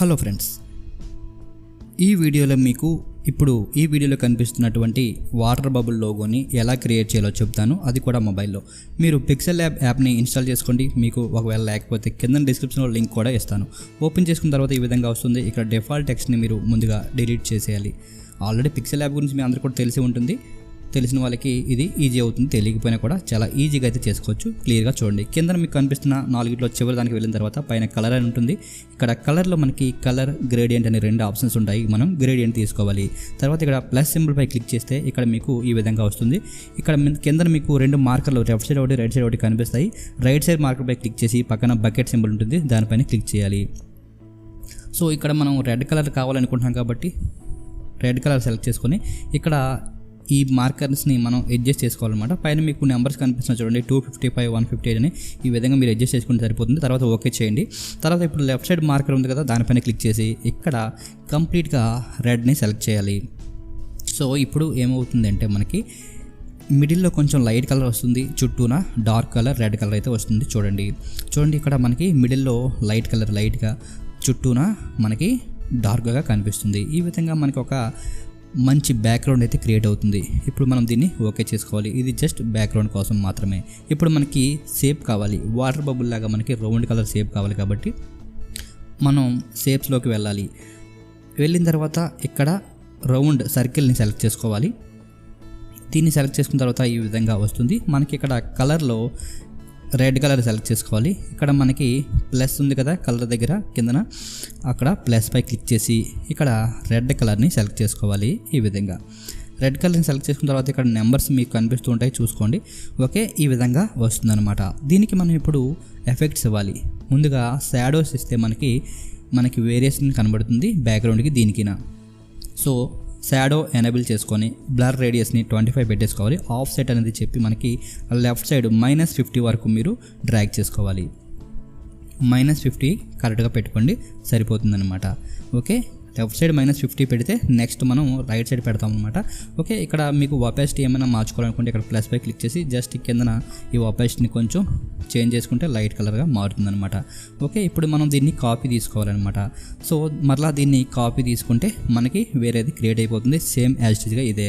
Hello friends, ఈ వీడియోలో మీకు ఇప్పుడు ఈ వీడియోలో కనిపిస్తున్నటువంటి వాటర్ బబుల్ లోగోని ఎలా క్రియేట్ చేయాలో చెప్తాను. అది కూడా మొబైల్లో. మీరు pixellab యాప్ని ఇన్స్టాల్ చేసుకోండి. మీకు ఒకవేళ లేకపోతే కింద డిస్క్రిప్షన్లో లింక్ కూడా ఇస్తాను. ఓపెన్ చేసుకున్న తర్వాత ఈ విధంగా వస్తుంది. ఇక్కడ డిఫాల్ట్ టెక్స్ట్ని మీరు ముందుగా డిలీట్ చేసేయాలి. ఆల్రెడీ pixellab గురించి మీ అందరికీ కూడా తెలిసి ఉంటుంది. తెలిసిన వాళ్ళకి ఇది ఈజీ అవుతుంది, తెలియకపోయినా కూడా చాలా ఈజీగా అయితే చేసుకోవచ్చు. క్లియర్గా చూడండి. కింద మీకు కనిపిస్తున్న నాలుగిట్లో చివరి దానికి వెళ్ళిన తర్వాత పైన కలర్ అని ఉంటుంది. ఇక్కడ కలర్లో మనకి కలర్ గ్రేడియంట్ అనే రెండు ఆప్షన్స్ ఉంటాయి. మనం గ్రేడియంట్ తీసుకోవాలి. తర్వాత ఇక్కడ ప్లస్ సింబల్ పై క్లిక్ చేస్తే ఇక్కడ మీకు ఈ విధంగా వస్తుంది. ఇక్కడ కింద మీకు రెండు మార్కర్లు లెఫ్ట్ సైడ్ ఒకటి రైట్ సైడ్ ఒకటి కనిపిస్తాయి. రైట్ సైడ్ మార్కర్ పై క్లిక్ చేసి పక్కన బకెట్ సింబల్ ఉంటుంది, దానిపైన క్లిక్ చేయాలి. సో ఇక్కడ మనం రెడ్ కలర్ కావాలనుకుంటున్నాం కాబట్టి రెడ్ కలర్ సెలెక్ట్ చేసుకొని ఇక్కడ ఈ మార్కర్స్ని మనం అడ్జస్ట్ చేసుకోవాలన్నమాట. పైన మీకు నెంబర్స్ కనిపిస్తున్నా చూడండి, 255, 158 అని. ఈ విధంగా మీరు అడ్జస్ట్ చేసుకుంటే సరిపోతుంది. తర్వాత ఓకే చేయండి. తర్వాత ఇప్పుడు లెఫ్ట్ సైడ్ మార్కర్ ఉంది కదా, దానిపైన క్లిక్ చేసి ఇక్కడ కంప్లీట్గా రెడ్ని సెలెక్ట్ చేయాలి. సో ఇప్పుడు ఏమవుతుంది అంటే మనకి మిడిల్లో కొంచెం లైట్ కలర్ వస్తుంది, చుట్టూన డార్క్ కలర్ రెడ్ కలర్ అయితే వస్తుంది. చూడండి ఇక్కడ మనకి మిడిల్లో లైట్ కలర్ లైట్గా, చుట్టూన మనకి డార్క్గా కనిపిస్తుంది. ఈ విధంగా మనకి ఒక మంచి బ్యాక్గ్రౌండ్ అయితే క్రియేట్ అవుతుంది. ఇప్పుడు మనం దీన్ని ఓకే చేసుకోవాలి. ఇది జస్ట్ బ్యాక్గ్రౌండ్ కోసం మాత్రమే. ఇప్పుడు మనకి షేప్ కావాలి, వాటర్ బబుల్ లాగా మనకి రౌండ్ కలర్ షేప్ కావాలి కాబట్టి మనం షేప్స్లోకి వెళ్ళాలి. వెళ్ళిన తర్వాత ఇక్కడ రౌండ్ సర్కిల్ని సెలెక్ట్ చేసుకోవాలి. దీన్ని సెలెక్ట్ చేసుకున్న తర్వాత ఈ విధంగా వస్తుంది. మనకి ఇక్కడ కలర్లో రెడ్ కలర్ సెలెక్ట్ చేసుకోవాలి. ఇక్కడ మనకి ప్లస్ ఉంది కదా కలర్ దగ్గర కిందన, అక్కడ ప్లస్ పై క్లిక్ చేసి ఇక్కడ రెడ్ కలర్ని సెలెక్ట్ చేసుకోవాలి. ఈ విధంగా రెడ్ కలర్ని సెలెక్ట్ చేసుకున్న తర్వాత ఇక్కడ నెంబర్స్ మీకు కనిపిస్తూ ఉంటాయి, చూసుకోండి. ఓకే, ఈ విధంగా వస్తుందన్నమాట. దీనికి మనం ఇప్పుడు ఎఫెక్ట్స్ ఇవ్వాలి. ముందుగా షాడోస్ ఇస్తే మనకి వేరియేషన్ కనబడుతుంది బ్యాక్గ్రౌండ్కి దీనికినా. సో షాడో ఎనేబుల్ చేసుకొని బ్లర్ రేడియస్ని 25 పెట్టేసుకోవాలి. ఆఫ్ సెట్ అనేది చెప్పి మనకి లెఫ్ట్ సైడ్ -50 వరకు మీరు డ్రాగ్ చేసుకోవాలి. -50 కరెక్ట్గా పెట్టుకోండి, సరిపోతుందన్నమాట. ఓకే, లెఫ్ట్ సైడ్ -50 పెడితే నెక్స్ట్ మనం రైట్ సైడ్ పెడతాం అనమాట. ఓకే, ఇక్కడ మీకు ఒపాసిటీ ఏమైనా మార్చుకోవాలనుకుంటే ఇక్కడ ప్లస్ పై క్లిక్ చేసి జస్ట్ కిందన ఈ ఒపాసిటీని కొంచెం చేంజ్ చేసుకుంటే లైట్ కలర్గా మారుతుందన్నమాట. ఓకే, ఇప్పుడు మనం దీన్ని కాపీ తీసుకోవాలన్నమాట. సో మరలా దీన్ని కాపీ తీసుకుంటే మనకి వేరేది క్రియేట్ అయిపోతుంది, సేమ్ యాజ్ ఇట్ ఈజ్గా ఇదే,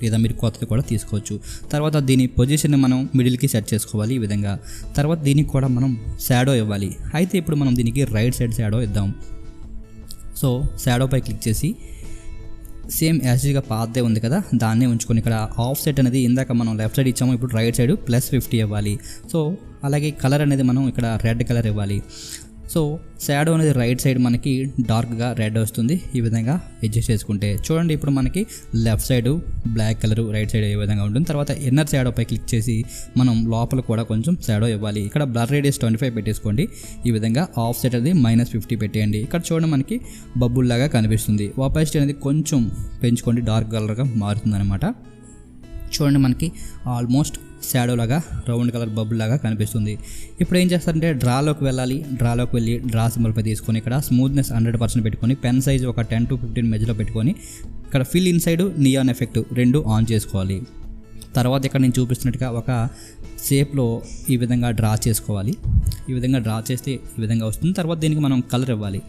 లేదా మీరు కొత్తది కూడా తీసుకోవచ్చు. తర్వాత దీని పొజిషన్ని మనం మిడిల్కి సెట్ చేసుకోవాలి ఈ విధంగా. తర్వాత దీనికి కూడా మనం షాడో ఇవ్వాలి. అయితే ఇప్పుడు మనం దీనికి రైట్ సైడ్ షాడో ఇద్దాం. సో షాడో పై క్లిక్ చేసి సేమ్ యాజ్గా పాతదే ఉంది కదా, దాన్నే ఉంచుకొని ఇక్కడ ఆఫ్ సెట్ అనేది ఇందాక మనం లెఫ్ట్ సైడ్ ఇచ్చాము, ఇప్పుడు రైట్ సైడ్ +50 ఇవ్వాలి. సో అలాగే కలర్ అనేది మనం ఇక్కడ రెడ్ కలర్ ఇవ్వాలి. సో షాడో అనేది రైట్ సైడ్ మనకి డార్క్గా రెడ్ వస్తుంది. ఈ విధంగా అడ్జస్ట్ చేసుకుంటే చూడండి, ఇప్పుడు మనకి left side black colour, right side ఏ విధంగా ఉంటుంది. తర్వాత ఇన్నర్ షాడో పై క్లిక్ చేసి మనం లోపల కూడా కొంచెం షాడో ఇవ్వాలి. ఇక్కడ బ్లర్ రేడియస్ 25 పెట్టేసుకోండి. ఈ విధంగా ఆఫ్ సెట్ అనేది -50 పెట్టేయండి. ఇక్కడ చూడండి మనకి బబుల్ లాగా కనిపిస్తుంది. ఒపాసిటీ అనేది కొంచెం పెంచుకోండి, డార్క్ కలర్గా మారుతుంది అనమాట. చూడండి మనకి ఆల్మోస్ట్ షాడో లాగా రౌండ్ కలర్ బబుల్ లాగా కనిపిస్తుంది. ఇప్పుడు ఏం చేస్తారంటే డ్రాలోకి వెళ్ళాలి. డ్రాలోకి వెళ్ళి డ్రా సింబల్ పై తీసుకొని ఇక్కడ స్మూత్నెస్ 100% పెట్టుకొని పెన్ సైజ్ ఒక 10 to 15 మధ్యలో పెట్టుకొని ఇక్కడ ఫిల్ ఇన్సైడ్ నియాన్ ఎఫెక్ట్ రెండు ఆన్ చేసుకోవాలి. తర్వాత ఇక్కడ నేను చూపిస్తున్నట్టుగా ఒక షేప్లో ఈ విధంగా డ్రా చేసుకోవాలి. ఈ విధంగా డ్రా చేస్తే ఈ విధంగా వస్తుంది. తర్వాత దీనికి మనం కలర్ ఇవ్వాలి,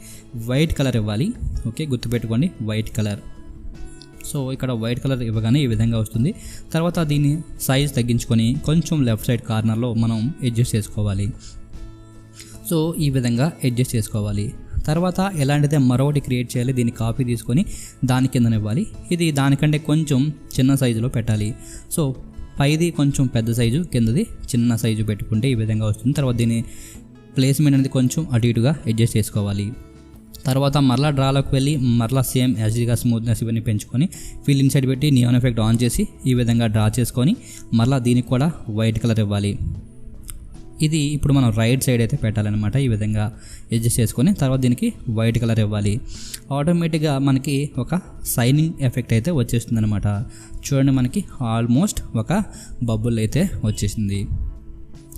వైట్ కలర్ ఇవ్వాలి. ఓకే, గుర్తుపెట్టుకోండి, వైట్ కలర్. సో ఇక్కడ వైట్ కలర్ ఇవ్వగానే ఈ విధంగా వస్తుంది. తర్వాత దీన్ని సైజ్ తగ్గించుకొని కొంచెం లెఫ్ట్ సైడ్ కార్నర్లో మనం అడ్జస్ట్ చేసుకోవాలి. సో ఈ విధంగా అడ్జస్ట్ చేసుకోవాలి. తర్వాత ఎలాంటిదే మరొకటి క్రియేట్ చేయాలి. దీన్ని కాపీ తీసుకొని దాని కింద ఇవ్వాలి. ఇది దానికంటే కొంచెం చిన్న సైజులో పెట్టాలి. సో పైది కొంచెం పెద్ద సైజు, కిందది చిన్న సైజు పెట్టుకుంటే ఈ విధంగా వస్తుంది. తర్వాత దీని ప్లేస్మెంట్ అనేది కొంచెం అటు ఇటుగా అడ్జస్ట్ చేసుకోవాలి. తర్వాత మరలా డ్రాలోకి వెళ్ళి మరలా సేమ్ యాజ్గా స్మూత్నెస్ ఇవన్నీ పెంచుకొని ఫిల్ ఇన్సైడ్ పెట్టి నియాన్ ఎఫెక్ట్ ఆన్ చేసి ఈ విధంగా డ్రా చేసుకొని మరలా దీనికి కూడా వైట్ కలర్ ఇవ్వాలి. ఇది ఇప్పుడు మనం రైట్ సైడ్ అయితే పెట్టాలన్నమాట. ఈ విధంగా అడ్జస్ట్ చేసుకొని తర్వాత దీనికి వైట్ కలర్ ఇవ్వాలి. ఆటోమేటిక్గా మనకి ఒక షైనింగ్ ఎఫెక్ట్ అయితే వచ్చేస్తుంది అనమాట. చూడండి, మనకి ఆల్మోస్ట్ ఒక బబుల్ అయితే వచ్చేసింది.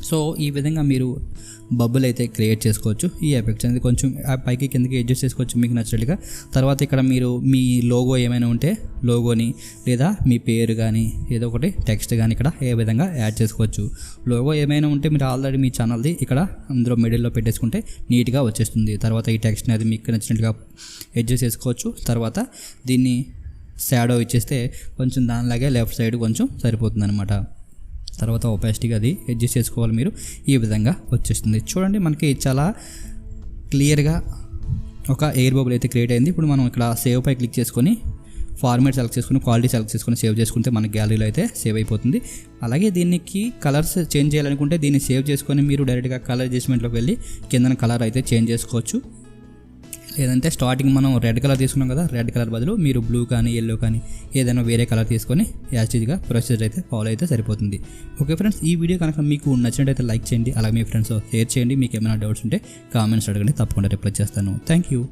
సో ఈ విధంగా మీరు బబుల్ అయితే క్రియేట్ చేసుకోవచ్చు. ఈ ఎఫెక్ట్స్ అనేది కొంచెం పైకి కిందకి అడ్జస్ట్ చేసుకోవచ్చు మీకు నచ్చినట్టుగా. తర్వాత ఇక్కడ మీరు మీ లోగో ఏమైనా ఉంటే లోగోని లేదా మీ పేరు కానీ ఏదో ఒకటి టెక్స్ట్ కానీ ఇక్కడ ఏ విధంగా యాడ్ చేసుకోవచ్చు. లోగో ఏమైనా ఉంటే మీరు ఆల్రెడీ మీ ఛానల్ది ఇక్కడ అందులో మిడిల్లో పెట్టేసుకుంటే నీట్గా వచ్చేస్తుంది. తర్వాత ఈ టెక్స్ట్ అనేది మీకు నచ్చినట్టుగా అడ్జస్ట్ చేసుకోవచ్చు. తర్వాత దీన్ని షాడో ఇచ్చేస్తే కొంచెం దానిలాగే లెఫ్ట్ సైడ్ కొంచెం సరిపోతుంది అనమాట. తర్వాత ఒపాసిటీగా అది అడ్జస్ట్ చేసుకోవాలి మీరు. ఈ విధంగా వచ్చేస్తుంది. చూడండి మనకి చాలా క్లియర్గా ఒక ఎయిర్ బబుల్ అయితే క్రియేట్ అయింది. ఇప్పుడు మనం ఇక్కడ సేవ్ పై క్లిక్ చేసుకొని ఫార్మాట్ సెలెక్ట్ చేసుకుని క్వాలిటీ సెలెక్ట్ చేసుకుని సేవ్ చేసుకుంటే మన గ్యాలరీలో అయితే సేవ్ అయిపోతుంది. అలాగే దీనికి కలర్స్ చేంజ్ చేయాలనుకుంటే దీన్ని సేవ్ చేసుకొని మీరు డైరెక్ట్గా కలర్ అడ్జస్ట్మెంట్లోకి వెళ్ళి కిందన కలర్ అయితే చేంజ్ చేసుకోవచ్చు. లేదంటే స్టార్టింగ్ మనం రెడ్ కలర్ తీసుకున్నాం కదా, రెడ్ కలర్ బదులు మీరు బ్లూ కానీ ఎల్లో కానీ ఏదైనా వేరే కలర్ తీసుకొని యాస్టీజ్గా ప్రొసీజర్ అయితే ఫాలో అయితే సరిపోతుంది. ఓకే ఫ్రెండ్స్, ఈ వీడియో కనుక మీకు నచ్చినట్టయితే లైక్ చేయండి. అలాగే మీ ఫ్రెండ్స్ షేర్ చేయండి. మీకు ఏమైనా డౌట్స్ ఉంటే కామెంట్స్ అడగండి, తప్పకుండా రిప్లై చేస్తాను. Thank you.